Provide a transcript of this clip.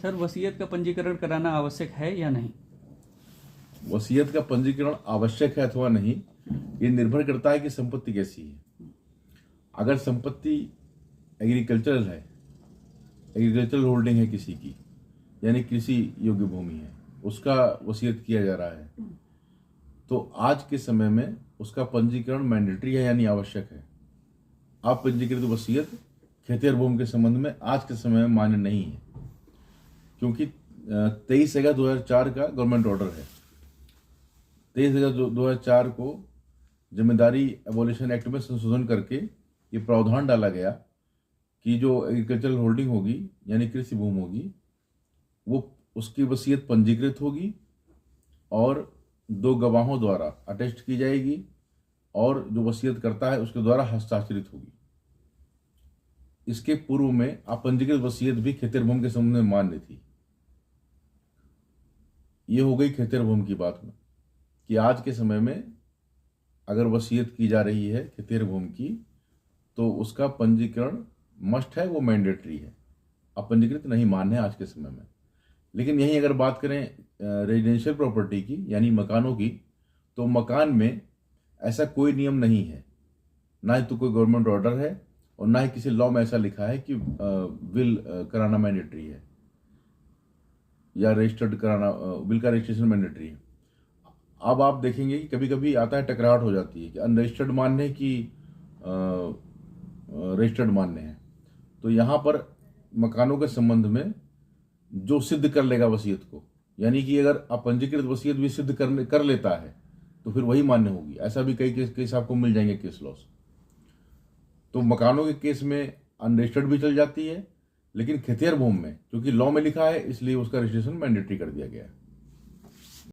Sir, वसीयत का पंजीकरण कराना आवश्यक है या नहीं? वसीयत का पंजीकरण आवश्यक है अथवा नहीं, ये निर्भर करता है कि संपत्ति कैसी है। अगर संपत्ति एग्रीकल्चरल है, एग्रीकल्चरल होल्डिंग है किसी की, यानी कृषि योग्य भूमि है, उसका वसीयत किया जा रहा है, तो आज के समय में उसका पंजीकरण मैंडेटरी है, यानी आवश्यक है। अपंजीकृत वसीयत खेतिहर भूमि के संबंध में आज के समय में मान्य नहीं है, क्योंकि 23 अगस्त 2004 का गवर्नमेंट ऑर्डर है। 23 अगस्त 2004 को जिम्मेदारी एबोलिशन एक्ट में संशोधन करके ये प्रावधान डाला गया कि जो एग्रीकल्चरल होल्डिंग होगी, यानी कृषि भूमि होगी, वो उसकी वसीयत पंजीकृत होगी और 2 गवाहों द्वारा अटेस्ट की जाएगी और जो वसीयत करता है उसके द्वारा हस्ताक्षरित होगी। इसके पूर्व में अपंजीकृत वसीयत भी खेतिहर भूमि के संबंध में मान्य थी। ये हो गई खेतिहर भूमि की बात में कि आज के समय में अगर वसीयत की जा रही है खेतिहर भूमि की, तो उसका पंजीकरण मस्ट है, वो मैंडेटरी है। अपंजीकृत नहीं मान्य है आज के समय में। लेकिन यहीं अगर बात करें रेजिडेंशियल प्रॉपर्टी की, यानी मकानों की, तो मकान में ऐसा कोई नियम नहीं है, ना ही तो कोई गवर्नमेंट ऑर्डर है और ना ही किसी लॉ में ऐसा लिखा है कि विल कराना मैंडेटरी है या रजिस्टर्ड कराना, विल का रजिस्ट्रेशन मैंडेटरी है। अब आप देखेंगे कि कभी कभी आता है, टकराहट हो जाती है कि अनरजिस्टर्ड मान्य है कि रजिस्टर्ड मान्य है। तो यहाँ पर मकानों के संबंध में जो सिद्ध कर लेगा वसीयत को, यानी कि अगर अपंजीकृत वसीयत भी सिद्ध कर लेता है तो फिर वही मान्य होगी। ऐसा भी कई केस आपको मिल जाएंगे केस लॉस। तो मकानों के केस में अनरजिस्टर्ड भी चल जाती है, लेकिन खेतिहर भूमि में क्योंकि लॉ में लिखा है, इसलिए उसका रजिस्ट्रेशन मैंडेटरी कर दिया गया है।